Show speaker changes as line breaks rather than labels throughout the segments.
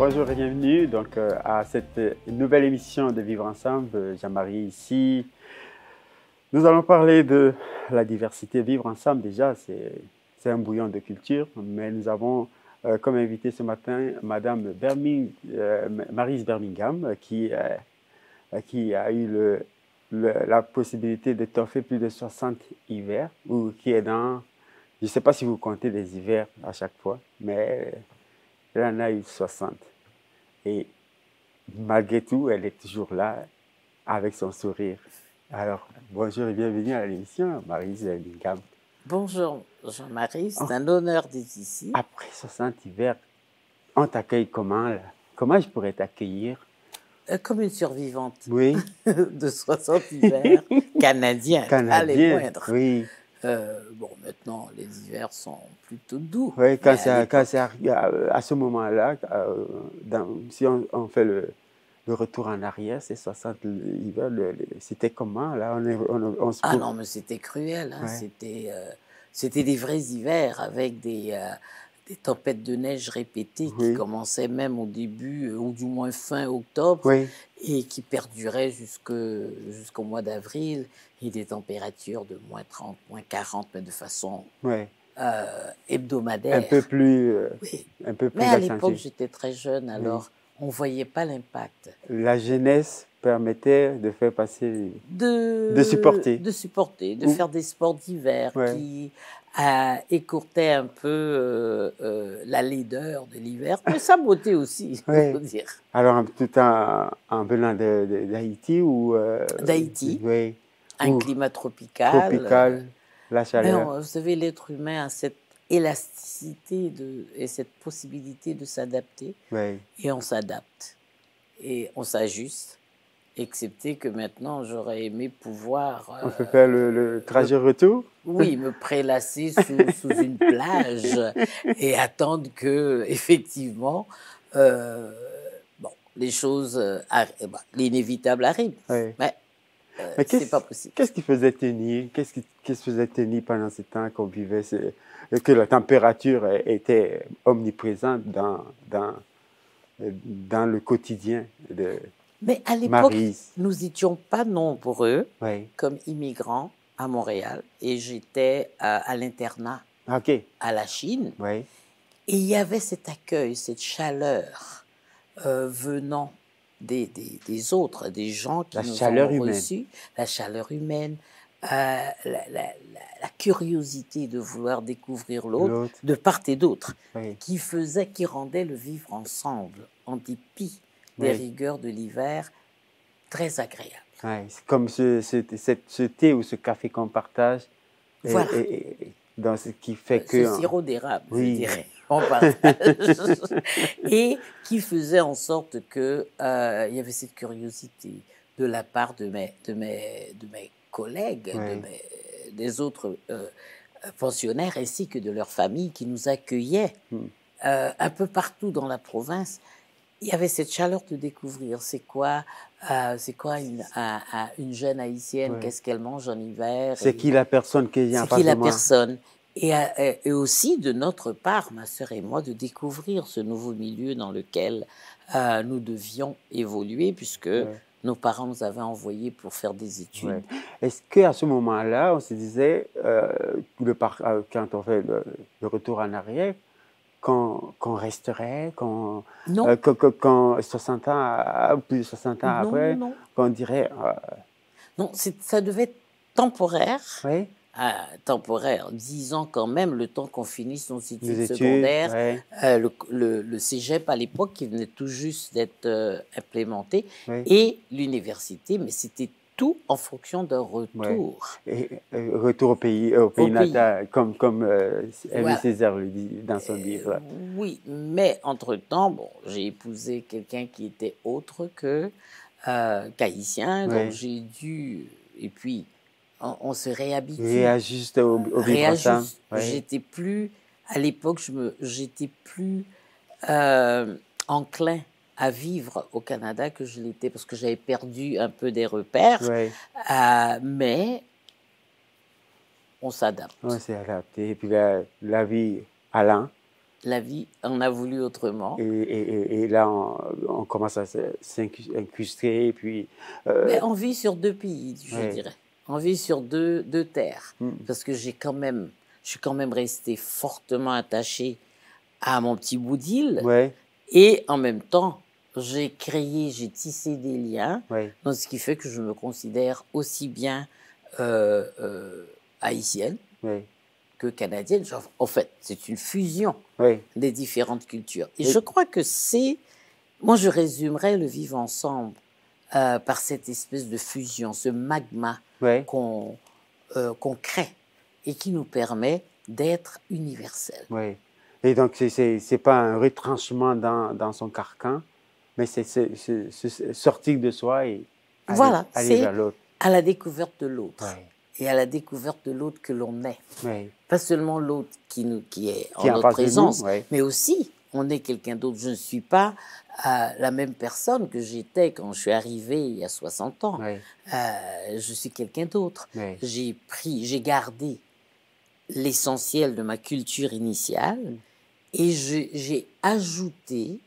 Bonjour et bienvenue à cette nouvelle émission de Vivre Ensemble. Jean-Marie ici. Nous allons parler de la diversité. Vivre ensemble, déjà, c'est un bouillon de culture, mais nous avons comme invité ce matin Madame Maryse Birmingham qui a eu la possibilité d'étoffer plus de 60 hivers, ou qui est dans, je ne sais pas si vous comptez les hivers à chaque fois, mais elle en a eu 60. Et malgré tout, elle est toujours là avec son sourire. Alors, bonjour et bienvenue à l'émission, Maryse Birmingham.
Bonjour Jean-Marie, c'est un honneur d'être ici.
Après 60 hivers, on t'accueille comment là? Comment je pourrais t'accueillir?
Comme une survivante
Oui.
de 60 hivers canadiens, pas les moindres.
Oui.
Bon, maintenant, les hivers sont plutôt doux.
Oui, quand c'est à ce moment-là, si on fait le retour en arrière, c'est 60 hivers, c'était comment là?
Ah non, mais c'était cruel. Hein. Ouais. C'était des vrais hivers avec des tempêtes de neige répétées qui commençaient même au début, ou du moins fin octobre, et qui perduraient jusqu'au mois d'avril, et des températures de moins 30, moins 40, mais de façon hebdomadaire.
Un peu plus,
mais à l'époque, j'étais très jeune, alors on ne voyait pas l'impact.
La jeunesse permettait de faire passer, de supporter.
De supporter, de faire des sports d'hiver qui écourtaient un peu la laideur de l'hiver, mais sa beauté aussi, il faut dire.
Alors, tout en venant d'Haïti ou...
D'Haïti, un climat tropical.
La chaleur.
Mais vous savez, l'être humain a cette élasticité et cette possibilité de s'adapter, et on s'adapte, et on s'ajuste. Excepté que maintenant, j'aurais aimé pouvoir...
On peut faire le trajet retour?
Oui, me prélasser sous une plage et attendre que, effectivement, les choses, l'inévitable arrive. Mais c'est pas possible.
Qu'est-ce qui faisait tenir? Qu'est-ce qui faisait tenir pendant ce temps qu'on vivait, que la température était omniprésente dans le quotidien de...
Mais à l'époque, nous n'étions pas nombreux comme immigrants à Montréal, et j'étais à l'internat à la Chine. Et il y avait cet accueil, cette chaleur venant des autres, des gens qui nous ont reçus, la chaleur humaine, la curiosité de vouloir découvrir l'autre de part et d'autre, qui rendait le vivre ensemble, en dépit des rigueurs de l'hiver, très agréable.
C'est comme ce thé ou ce café qu'on partage.
Voilà.
Dans ce qui fait que...
Ce sirop d'érable, je dirais, on partage. Et qui faisait en sorte qu'il y avait cette curiosité de la part de mes collègues, des autres pensionnaires, ainsi que de leurs familles qui nous accueillaient un peu partout dans la province. Il y avait cette chaleur de découvrir c'est quoi une jeune haïtienne, qu'est-ce qu'elle mange en hiver.
C'est qui la personne qui vient en face de moi.
C'est qui la personne. Et aussi de notre part, ma sœur et moi, de découvrir ce nouveau milieu dans lequel nous devions évoluer, puisque nos parents nous avaient envoyés pour faire des études.
Est-ce qu'à ce moment-là, on se disait, quand on fait le retour en arrière, qu'on resterait, quand 60 ans, plus de 60 ans après, qu'on dirait...
Non, ça devait être temporaire. Temporaire, 10 ans quand même, le temps qu'on finisse nos études secondaires. Le cégep à l'époque, qui venait tout juste d'être implémenté, et l'université, mais c'était tout en fonction d'un retour.
Retour au pays natal, comme Aimé Césaire le dit dans son livre.
Oui, mais entre-temps, j'ai épousé quelqu'un qui était autre qu'haïtien, donc j'ai dû... Et puis, on se réhabitue.
Réajuste au vivre ensemble.
J'étais plus... À l'époque, j'étais plus enclin à vivre au Canada que je l'étais, parce que j'avais perdu un peu des repères, mais on s'adapte.
On s'est adapté. Et puis la vie allant,
la vie en a voulu autrement.
Et là, on commence à s'incruster, puis...
Mais on vit sur deux pays, je
ouais.
dirais. On vit sur deux terres.
Mm.
Parce que je suis quand même resté fortement attaché à mon petit bout d'île.
Ouais.
Et en même temps, j'ai tissé des liens.
Ouais.
Donc, ce qui fait que je me considère aussi bien haïtienne
Ouais.
que canadienne. En fait, c'est une fusion
Ouais.
des différentes cultures. Et je crois que moi, je résumerais le vivre ensemble par cette espèce de fusion, ce magma
ouais.
qu'on crée et qui nous permet d'être universel.
Oui. Et donc, c'est pas un retranchement dans son carcan, mais c'est sortir de soi et aller vers l'autre.
À la découverte de l'autre.
Ouais.
Et à la découverte de l'autre que l'on est.
Ouais.
Pas seulement l'autre qui est en notre présence,
ouais.
mais aussi on est quelqu'un d'autre. Je ne suis pas la même personne que j'étais quand je suis arrivé il y a 60 ans.
Ouais.
Je suis quelqu'un d'autre.
Ouais.
J'ai gardé l'essentiel de ma culture initiale et j'ai ajouté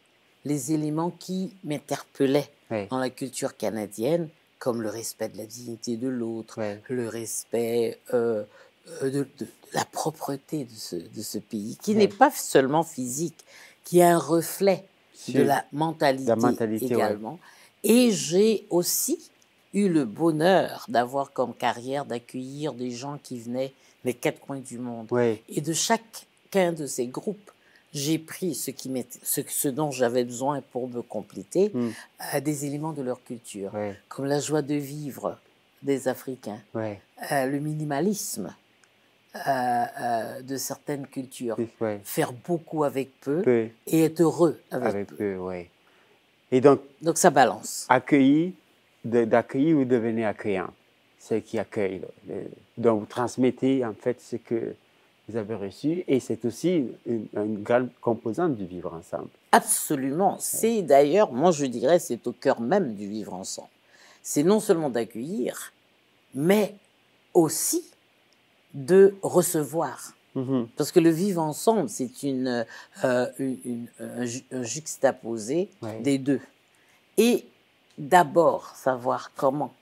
les éléments qui m'interpellaient dans la culture canadienne, comme le respect de la dignité de l'autre, le respect de la propreté de ce pays, qui n'est pas seulement physique, qui est un reflet de la mentalité également. Et j'ai aussi eu le bonheur d'avoir comme carrière d'accueillir des gens qui venaient des quatre coins du monde. Et de chacun de ces groupes, j'ai pris ce dont j'avais besoin pour me compléter, des éléments de leur culture, comme la joie de vivre des Africains, le minimalisme de certaines cultures, faire beaucoup avec peu et être heureux avec peu.
Et donc
ça balance.
D'accueillir ou devenir accueillant, c'est qui accueille. Donc vous transmettez en fait ce que vous avez reçu et c'est aussi une grande composante du vivre ensemble.
Absolument. C'est d'ailleurs, moi je dirais, c'est au cœur même du vivre ensemble. C'est non seulement d'accueillir, mais aussi de recevoir. Parce que le vivre ensemble, c'est un juxtaposé des deux. Et d'abord, savoir comment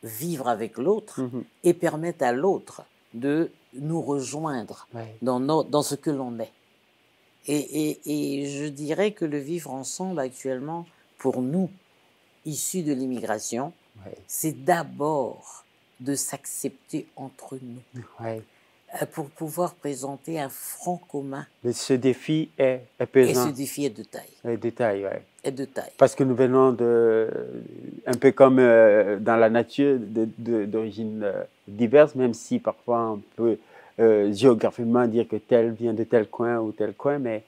vivre avec l'autre et permettre à l'autre de nous rejoindre dans ce que l'on est. Et je dirais que le vivre ensemble actuellement, pour nous, issus de l'immigration, c'est d'abord de s'accepter entre nous pour pouvoir présenter un front commun.
Mais ce défi est pesant.
Et ce défi est de taille. Est de taille.
Parce que nous venons un peu comme dans la nature, d'origines diverses, même si parfois on peut géographiquement dire que tel vient de tel coin ou tel coin, mais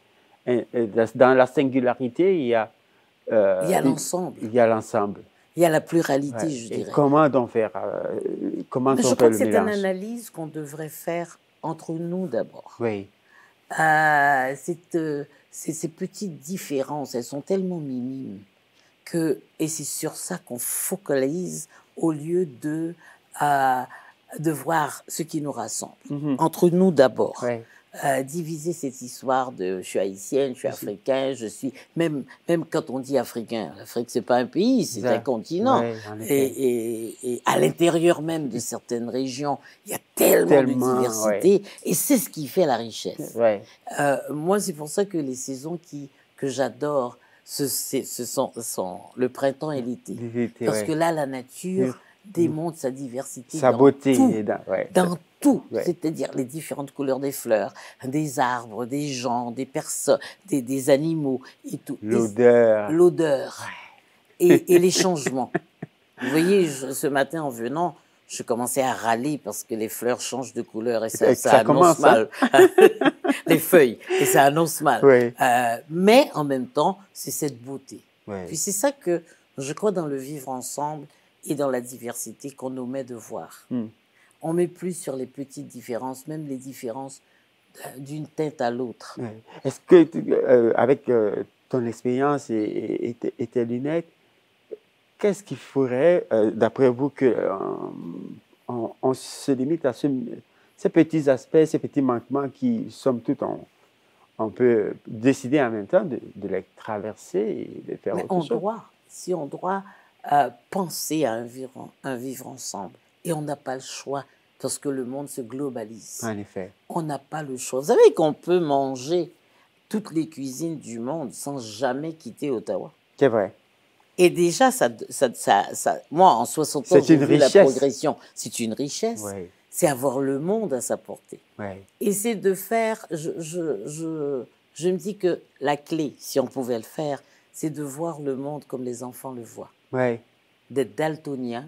dans la singularité, il y a
l'ensemble.
Il y a l'ensemble.
Il y a la pluralité, je dirais.
Et comment donc faire comment
je
on
crois
fait
que
le mélange?
C'est une analyse qu'on devrait faire entre nous d'abord. Ces petites différences, elles sont tellement minimes et c'est sur ça qu'on focalise au lieu de voir ce qui nous rassemble. Entre nous d'abord. Diviser cette histoire de je suis haïtienne, je suis africain, je suis... Même quand on dit africain, l'Afrique, ce n'est pas un pays, c'est un continent. Et à l'intérieur même de certaines régions, il y a tellement de diversité. Et c'est ce qui fait la richesse. Moi, c'est pour ça que les saisons que j'adore, ce sont le printemps et l'été. Parce que là, la nature démontre sa diversité
sa beauté
dans tout, c'est-à-dire les différentes couleurs des fleurs, des arbres, des gens, des personnes, des animaux et tout. L'odeur et les changements. Vous voyez, ce matin en venant, je commençais à râler parce que les fleurs changent de couleur et ça annonce mal. Les feuilles, et ça annonce mal. Mais en même temps, c'est cette beauté. Puis c'est ça que je crois dans le vivre ensemble et dans la diversité qu'on nous met de voir. On met plus sur les petites différences, même les différences d'une teinte à l'autre.
Est-ce que, avec ton expérience et tes lunettes, qu'est-ce qu'il faudrait, d'après vous, qu'on se limite à ces petits aspects, ces petits manquements qui, somme toute, on peut décider en même temps de les traverser et de faire
Mais
autre chose.
si on doit penser à un vivre ensemble, et on n'a pas le choix parce que le monde se globalise.
En effet.
On n'a pas le choix. Vous savez qu'on peut manger toutes les cuisines du monde sans jamais quitter Ottawa.
C'est vrai.
Et déjà, moi, en 60 ans,
C'est
j'ai
une
vu la
richesse.
progression. C'est une richesse.
Oui.
C'est avoir le monde à sa portée.
Oui.
Et c'est de faire... Je me dis que la clé, si on pouvait le faire, c'est de voir le monde comme les enfants le voient.
Oui.
D'être daltonien.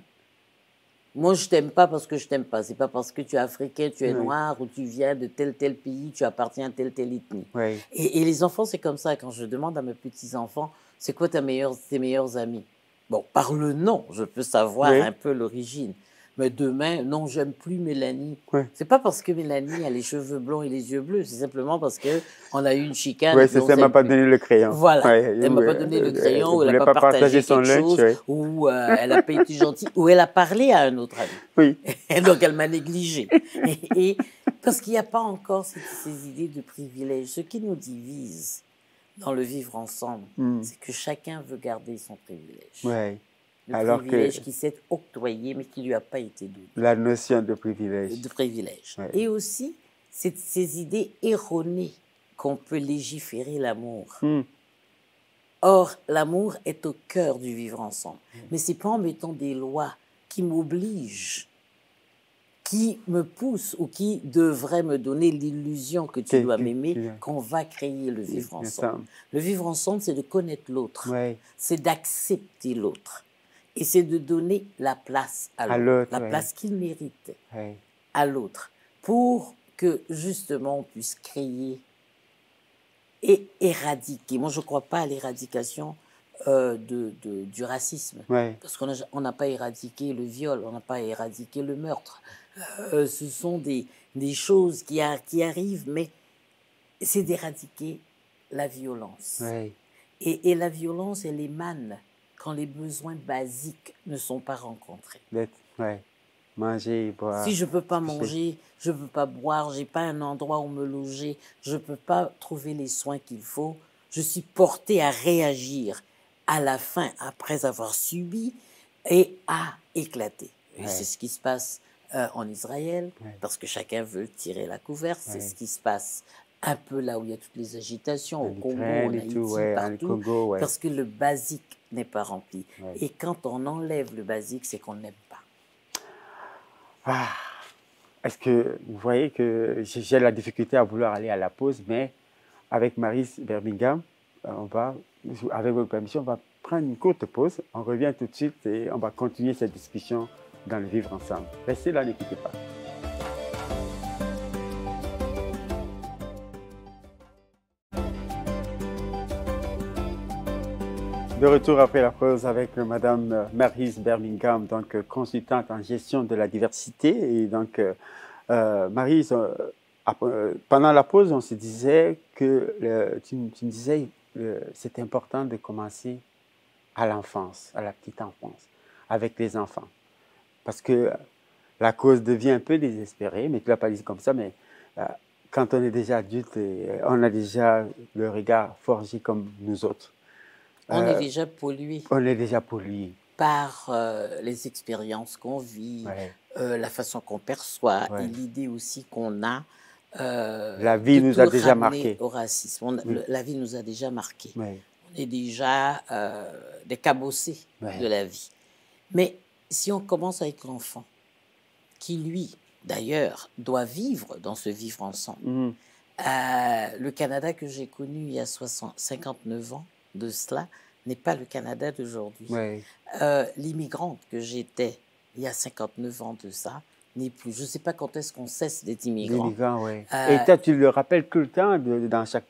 Moi, je t'aime pas parce que je t'aime pas. C'est pas parce que tu es africain, tu es
Oui.
noir ou tu viens de tel pays, tu appartiens à telle ethnie.
Oui.
Et les enfants, c'est comme ça. Quand je demande à mes petits-enfants, c'est quoi tes meilleurs amis? Bon, par le nom, je peux savoir
Oui.
un peu l'origine. Mais demain, non, j'aime plus Mélanie.
Oui.
C'est pas parce que Mélanie a les cheveux blonds et les yeux bleus, c'est simplement parce qu'on a eu une chicane.
Oui,
et puis on
c'est ça, elle m'a
s'aime
pas
plus.
donné le crayon.
Voilà.
Oui.
Elle m'a pas donné le crayon, ou elle
voulait
n'a pas partagé
son
quelque
lunch.
chose, ou elle n'a pas été gentille, ou elle a parlé à un autre ami.
Oui.
Et donc, elle m'a négligée. Et parce qu'il n'y a pas encore ces idées de privilège. Ce qui nous divise dans le vivre ensemble, c'est que chacun veut garder son privilège.
Oui.
Le
Alors
privilège
que
qui s'est octroyé, mais qui ne lui a pas été donné.
la notion de privilège.
De privilège.
Ouais.
Et aussi, ces idées erronées qu'on peut légiférer l'amour. Or, l'amour est au cœur du vivre ensemble. Mais ce n'est pas en mettant des lois qui m'obligent, qui me poussent ou qui devraient me donner l'illusion que tu dois m'aimer, qu'on va créer le vivre ensemble. Le vivre ensemble, c'est de connaître l'autre.
Oui.
C'est d'accepter l'autre. Et c'est de donner la place à l'autre, la place qu'il mérite à l'autre, pour que justement on puisse créer et éradiquer. Moi, je ne crois pas à l'éradication du racisme, parce qu'on n'a pas éradiqué le viol, on n'a pas éradiqué le meurtre. Ce sont des choses qui arrivent, mais c'est d'éradiquer la violence. Et la violence, elle émane quand les besoins basiques ne sont pas rencontrés.
Manger, boire.
Si je ne peux pas manger, je ne peux pas boire, je n'ai pas un endroit où me loger, je ne peux pas trouver les soins qu'il faut, je suis portée à réagir à la fin, après avoir subi, et à éclater. Et c'est ce qui se passe en Israël, parce que chacun veut tirer la couverte. C'est ce qui se passe un peu là où il y a toutes les agitations, au Congo, en Haïti, partout, parce que le basique n'est pas rempli. Et quand on enlève le basique, c'est qu'on n'aime pas.
Est-ce que vous voyez que j'ai la difficulté à vouloir aller à la pause, mais avec Maryse Birmingham, avec votre permission, on va prendre une courte pause. On revient tout de suite et on va continuer cette discussion dans le vivre ensemble. Restez là, n'écoutez pas. De retour après la pause avec Madame Maryse Birmingham, donc consultante en gestion de la diversité. Et donc, Maryse, pendant la pause, on se disait que tu me disais c'est important de commencer à l'enfance, à la petite enfance, avec les enfants. Parce que la cause devient un peu désespérée, mais tu ne l'as pas dit comme ça, mais quand on est déjà adulte, on a déjà le regard forgé comme nous autres.
On est déjà pollué.
On est déjà pollué.
Par les expériences qu'on vit, la façon qu'on perçoit et l'idée aussi qu'on a.
La vie nous a déjà marqué.
Au racisme. La vie nous a déjà marqué. On est déjà des cabossés de la vie. Mais si on commence avec l'enfant, qui lui, d'ailleurs, doit vivre dans ce vivre ensemble. Le Canada que j'ai connu il y a 59 ans de cela n'est pas le Canada d'aujourd'hui. L'immigrante que j'étais il y a 59 ans de ça n'est plus. Je ne sais pas quand est-ce qu'on cesse d'être immigrant.
Et toi, tu le rappelles tout le temps dans chaque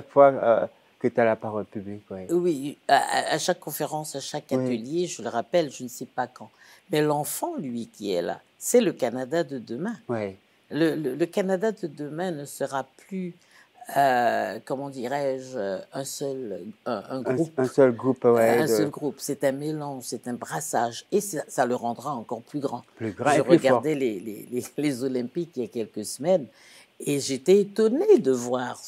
fois que tu as la parole publique.
Oui, à chaque conférence, à chaque atelier, je le rappelle, je ne sais pas quand. Mais l'enfant, lui, qui est là, c'est le Canada de demain. Le Canada de demain ne sera plus, comment dirais-je, un groupe.
Un seul groupe,
un seul groupe. C'est un mélange, c'est un brassage. Et ça le rendra encore plus grand.
Plus grand
Je
et plus
regardais les Olympiques il y a quelques semaines. Et j'étais étonnée de voir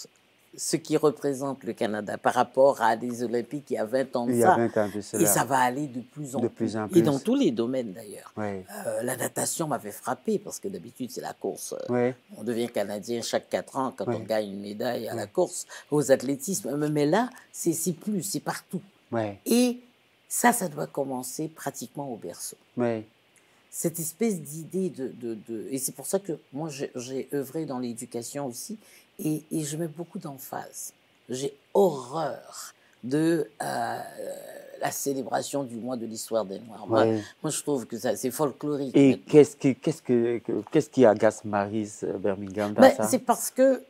ce qui représente le Canada par rapport à des Olympiques il y a 20 ans de
Il y a
ça.
20 ans de
Et
cela.
ça va aller de plus en
De
plus.
plus en
Et dans
plus.
tous les domaines d'ailleurs.
Oui.
La natation m'avait frappée parce que d'habitude c'est la course.
Oui.
On devient Canadien chaque 4 ans quand
Oui.
on gagne une médaille à la
Oui.
course, aux athlétismes. Mais là, c'est plus, c'est partout.
Oui.
Et ça doit commencer pratiquement au berceau.
Oui.
Cette espèce d'idée Et c'est pour ça que moi, j'ai œuvré dans l'éducation aussi, et je mets beaucoup d'emphase. J'ai horreur de la célébration du mois de l'histoire des Noirs.
Oui.
Moi, je trouve que c'est folklorique.
Et qu'est-ce qui agace Maryse Birmingham dans
Ben,
ça?
c'est parce que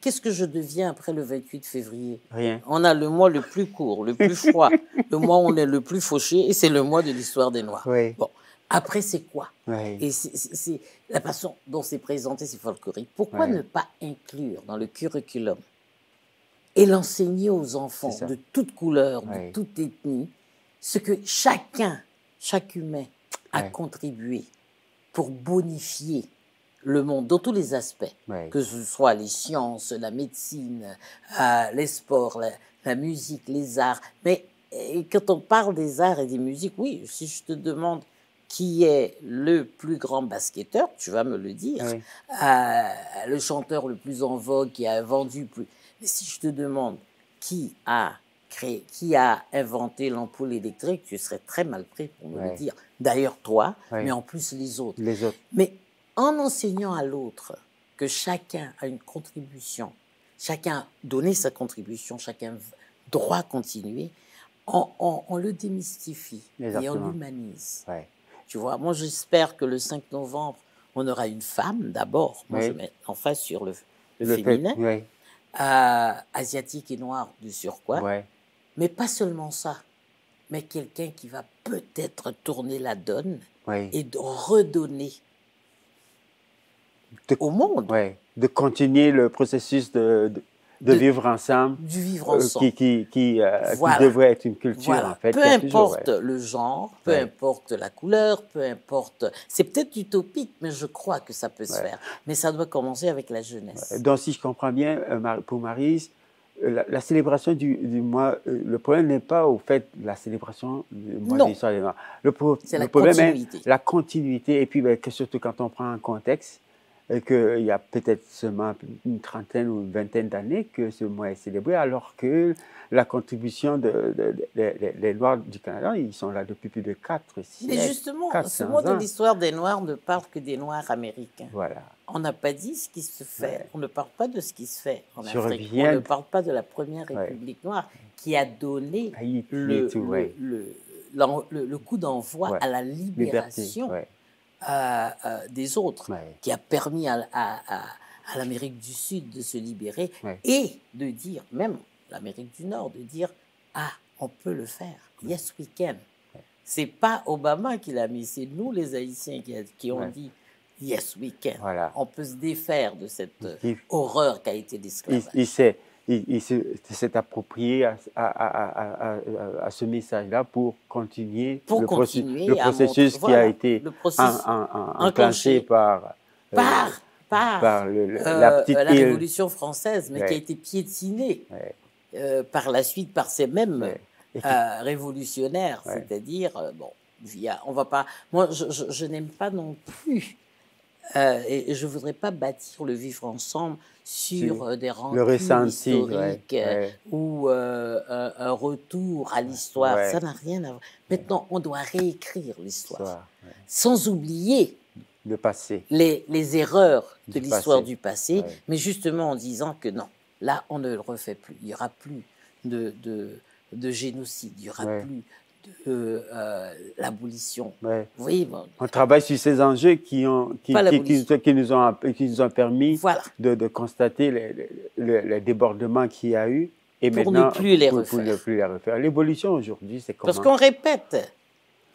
qu'est-ce que je deviens après le 28 février?
Rien.
On a le mois le plus court, le plus froid, le mois où on est le plus fauché, et c'est le mois de l'histoire des Noirs.
Oui.
Bon, après, c'est quoi?
Oui.
Et c'est la façon dont c'est présenté, c'est folklorique. Pourquoi
Oui.
ne pas inclure dans le curriculum et l'enseigner aux enfants de toute couleur,
Oui.
de toute ethnie, ce que chaque humain a
Oui.
contribué pour bonifier le monde dans tous les aspects,
Oui.
que ce soit les sciences, la médecine, les sports, la musique, les arts. Mais quand on parle des arts et des musiques, oui, si je te demande qui est le plus grand basketteur, tu vas me le dire,
Oui.
le chanteur le plus en vogue, qui a vendu plus. Mais si je te demande qui a inventé l'ampoule électrique, tu serais très mal pris pour me le dire. D'ailleurs, toi, mais en plus les autres.
Les autres.
Mais en enseignant à l'autre que chacun a une contribution, chacun a donné sa contribution, chacun doit continuer, on le démystifie.
Exactement.
Et on l'humanise.
Ouais.
Tu vois, moi j'espère que le 5 novembre, on aura une femme d'abord. Moi je mets en face sur le féminin, asiatique et noir de surcroît.
Ouais.
Mais pas seulement ça, mais quelqu'un qui va peut-être tourner la donne et de redonner au monde.
Ouais. De continuer le processus de vivre ensemble.
Du vivre ensemble.
Qui devrait être une culture, en fait.
Peu importe le genre, peu importe la couleur, peu importe... C'est peut-être utopique, mais je crois que ça peut se faire. Mais ça doit commencer avec la jeunesse.
Donc, si je comprends bien, pour Maryse, la célébration du mois, le problème n'est pas au fait de la célébration du mois de l'histoire des Noirs. Le problème est la continuité. Et puis, surtout quand on prend un contexte, qu'il y a peut-être seulement une trentaine ou une vingtaine d'années que ce mois est célébré, alors que la contribution des Noirs du Canada, ils sont là depuis plus de 4 siècles.
Mais justement, ce mois de l'histoire des Noirs ne parle que des Noirs américains.
Voilà.
On n'a pas dit ce qui se fait. Ouais. On ne parle pas de ce qui se fait en Afrique.
On
ne parle pas de la première République noire qui a donné le coup d'envoi à la libération des autres, qui a permis à l'Amérique du Sud de se libérer et de dire, même l'Amérique du Nord, de dire « Ah, on peut le faire. Yes, we can. » C'est pas Obama qui l'a mis, c'est nous les Haïtiens qui ont dit « Yes, we can. » On peut se défaire de cette horreur qu'a été l'esclavage.
Il s'est approprié à ce message-là pour continuer le processus qui a été enclenché par
la Révolution française, mais qui a été piétinée par la suite par ces mêmes révolutionnaires, c'est-à-dire, on va pas... Moi, je n'aime pas non plus, et je ne voudrais pas bâtir le vivre ensemble sur des rancunes historiques ou un retour à l'histoire. Ça n'a rien à voir. Maintenant, on doit réécrire l'histoire, sans oublier
le passé.
Les erreurs de l'histoire du passé, mais justement en disant que non, là, on ne le refait plus. Il n'y aura plus de génocide, il n'y aura plus de l'abolition. Oui,
on travaille sur ces enjeux qui nous ont permis de constater les débordements qu'il y a eu. Et
pour
maintenant,
ne plus les
refaire. L'évolution aujourd'hui, c'est comment?
Parce qu'on répète.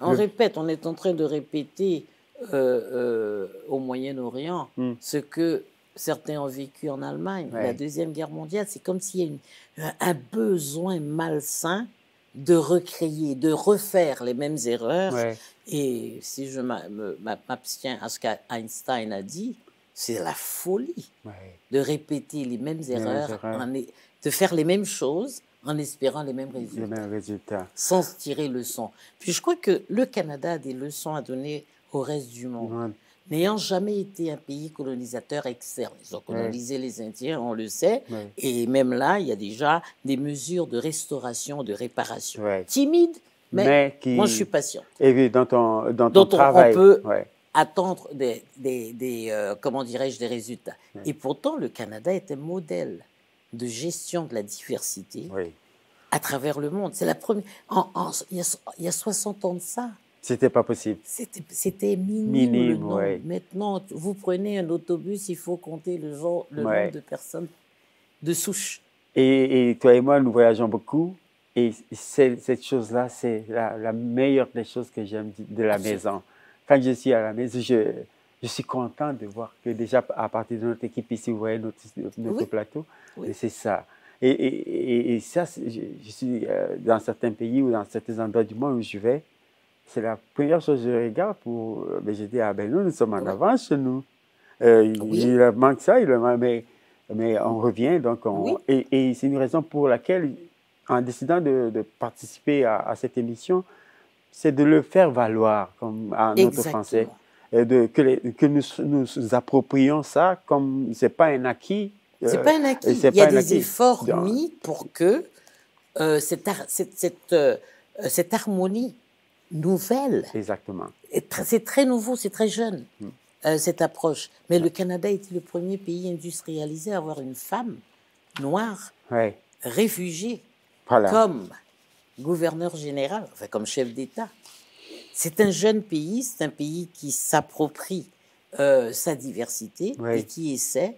On est en train de répéter au Moyen-Orient ce que certains ont vécu en Allemagne. La Deuxième Guerre mondiale, c'est comme s'il y a un besoin malsain de recréer, de refaire les mêmes erreurs. Et si je m'abstiens à ce qu'Einstein a dit, c'est la folie
Ouais.
de répéter les mêmes erreurs,
erreurs.
de faire les mêmes choses en espérant les mêmes
Les
résultats,
mêmes résultats.
sans se tirer leçon. Puis je crois que le Canada a des leçons à donner au reste du monde.
Ouais.
N'ayant jamais été un pays colonisateur externe. Ils ont
Ouais.
colonisé les Indiens, on le sait,
Ouais.
et même là, il y a déjà des mesures de restauration, de réparation.
Ouais.
Timides, mais
qui,
moi je suis patiente.
Et oui, dans ton
Dont
travail.
on peut
Ouais.
attendre comment dirais-je, des résultats.
Ouais.
Et pourtant, le Canada est un modèle de gestion de la diversité
Oui.
à travers le monde. C'est la première. Il y a 60 ans de ça,
C'était pas possible.
c'était minime,
Minime,
le nombre.
ouais.
Maintenant, vous prenez un autobus, il faut compter le
Ouais.
nombre de personnes de souche.
Et toi et moi, nous voyageons beaucoup. Et cette chose-là, c'est la meilleure des choses que j'aime de la
Absolument.
maison. Quand je suis à la maison, je suis content de voir que déjà, à partir de notre équipe ici, vous voyez notre
Oui.
plateau,
Oui.
et c'est ça. Et ça, je suis dans certains pays ou dans certains endroits du monde où je vais, c'est la première chose que je regarde pour. Ben, je dis, ah ben nous sommes en
Oui.
avance chez nous.
Oui.
Il manque ça, mais on revient. Donc
Oui.
et c'est une raison pour laquelle, en décidant de participer à cette émission, c'est de le faire valoir comme à notre français.
Exactement.
Que nous approprions ça comme c'est pas un acquis.
C'est pas un acquis.
c'est
Il y a
pas un
des
acquis.
efforts
Dans-
mis pour que cette harmonie nouvelle,
Exactement.
c'est très nouveau, c'est très jeune,
Mm.
cette approche. Mais le Canada était le premier pays industrialisé à avoir une femme noire,
Ouais.
réfugiée,
Voilà.
comme gouverneur général, enfin comme chef d'État. C'est un jeune pays, c'est un pays qui s'approprie sa diversité
Oui.
et qui essaie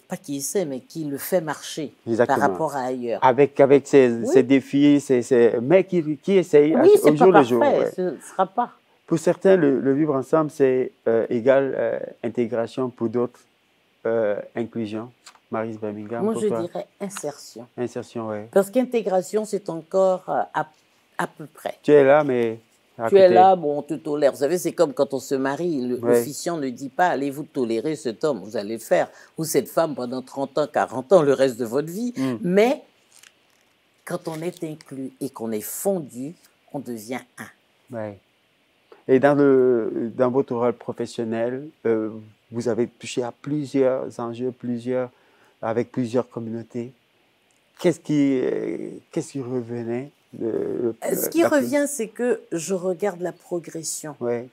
pas qui essaie, mais qui le fait marcher
Exactement.
par rapport à ailleurs.
Avec
Oui.
ses défis, mais qui essaye
Oui, c'est
au
pas
jour le jour.
parfait,
Ouais.
ce ne sera pas.
Pour certains, le vivre ensemble, c'est égal intégration. Pour d'autres, inclusion. Maryse Birmingham,
Moi,
pour
je
toi,
dirais insertion.
insertion, ouais.
Parce qu'intégration, c'est encore à peu près.
Tu es là, mais à
Tu
côté.
es là, bon, on te tolère. Vous savez, c'est comme quand on se marie.
Ouais.
L'officiant ne dit pas, allez-vous tolérer cet homme, vous allez le faire. Ou cette femme pendant 30 ans, 40 ans, le reste de votre vie.
Mm.
Mais quand on est inclus et qu'on est fondu, on devient un.
Ouais. Et dans votre rôle professionnel, vous avez touché à plusieurs enjeux, avec plusieurs communautés. Qu'est-ce qui revenait
Ce qui revient, c'est que je regarde la progression.
Ouais.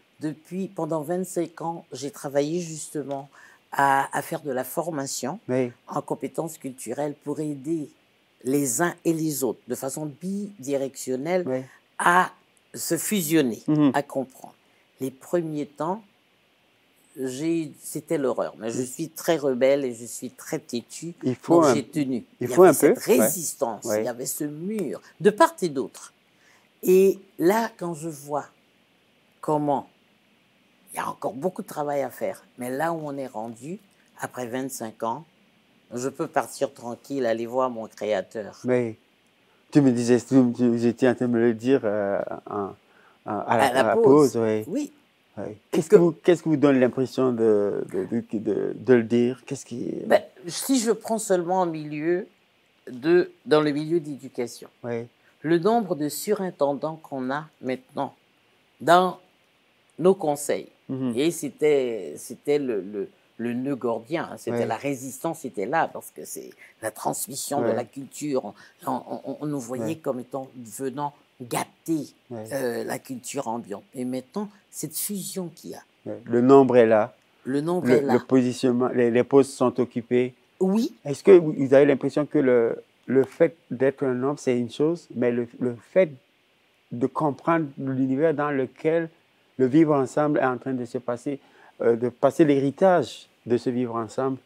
Pendant 25 ans, j'ai travaillé justement à faire de la formation
Oui.
en compétences culturelles pour aider les uns et les autres de façon bidirectionnelle
Oui.
à se fusionner,
Mhm.
à comprendre. Les premiers temps, c'était l'horreur. Mais je suis très rebelle et je suis très têtue. Donc j'ai tenu.
Il faut un peu.
Cette résistance,
Ouais.
il y avait ce mur de part et d'autre. Et là, quand je vois comment il y a encore beaucoup de travail à faire, mais là où on est rendu, après 25 ans, je peux partir tranquille, aller voir mon créateur.
Mais tu me disais, tu étais en train de me le dire à la pause. Ouais.
Oui.
Ouais. Qu'est-ce qui vous donne l'impression de le dire?
Si je prends seulement dans le milieu d'éducation,
ouais.
le nombre de surintendants qu'on a maintenant dans nos conseils,
Mhm.
et c'était le nœud gordien, hein, c'était
Ouais.
la résistance était là, parce que c'est la transmission de
Ouais.
la culture. On nous voyait
Ouais.
comme venant gâter
Ouais.
la culture ambiante. Et maintenant, cette fusion qu'il y a.
Ouais. Le nombre est là.
Le nombre est là.
Le positionnement, les postes sont occupés.
Oui.
Est-ce que vous avez l'impression que le fait d'être un homme, c'est une chose, mais le fait de comprendre l'univers dans lequel le vivre ensemble est en train de se passer, de passer l'héritage de ce vivre ensemble,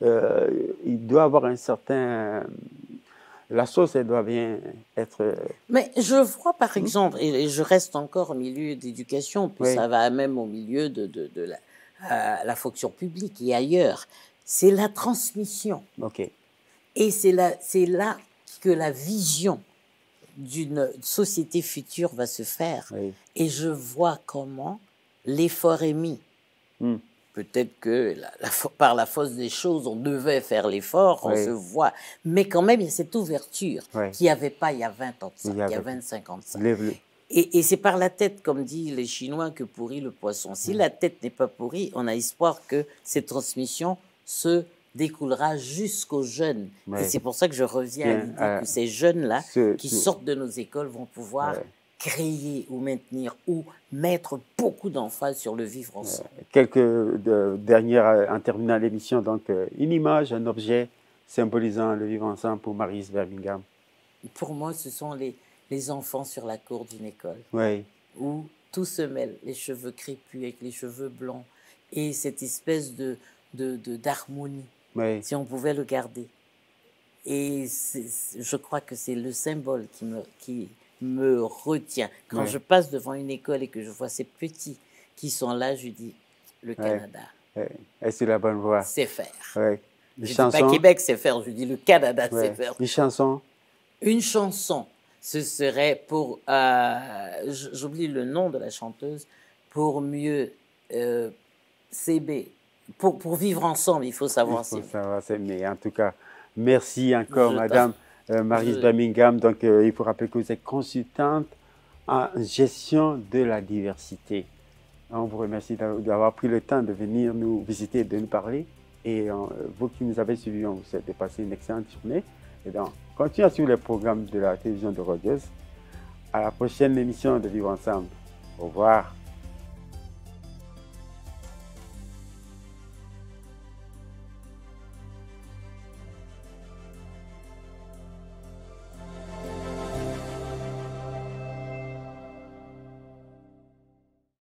il doit avoir un certain... la sauce, elle doit bien être...
Mais je vois par exemple, et je reste encore au milieu d'éducation, puis
Oui.
ça va même au milieu de la fonction publique et ailleurs, c'est la transmission.
OK.
Et c'est là que la vision d'une société future va se faire.
Oui.
Et je vois comment l'effort est mis
Mm.
peut-être que par la force des choses, on devait faire l'effort, on
Oui.
se voit. Mais quand même, il y a cette ouverture
Oui.
qu'il n'y avait pas il y a 20 ans de ça,
Il y avait-
il y a 25 ans de ça.
Le-
Et c'est par la tête, comme disent les Chinois, que pourrit le poisson. Si la tête n'est pas pourrie, on a espoir que cette transmission se découlera jusqu'aux jeunes.
Ouais.
Et c'est pour ça que je reviens à
Bien,
l'idée que ces jeunes-là qui
ce-
sortent de nos écoles vont pouvoir
Ouais.
créer ou maintenir ou mettre beaucoup d'emphase sur le vivre ensemble.
dernières, en terminant l'émission, donc une image, un objet symbolisant le vivre ensemble pour Maryse Birmingham.
Pour moi, ce sont les enfants sur la cour d'une école,
Oui,
où tout se mêle, les cheveux crépus avec les cheveux blancs, et cette espèce d'harmonie,
oui,
si on pouvait le garder. Et je crois que c'est le symbole qui me retient. Quand
Ouais.
je passe devant une école et que je vois ces petits qui sont là, je dis, le Canada,
et c'est la bonne voie.
c'est faire.
Ouais.
Je ne dis pas Québec, c'est faire, je dis le Canada, c'est faire.
Une chanson.
Une chanson, ce serait pour, j'oublie le nom de la chanteuse, pour mieux s'aimer, pour vivre ensemble, il faut savoir s'aimer.
Mais en tout cas, merci encore, Madame Maryse
je-
Birmingham. Donc, il faut rappeler que vous êtes consultante en gestion de la diversité. On vous remercie d'avoir pris le temps de venir nous visiter, de nous parler. Et vous qui nous avez suivis, on vous souhaite de passer une excellente journée. Et donc, continuez à suivre les programmes de la télévision de Rogers. À la prochaine émission de Vivre Ensemble. Au revoir.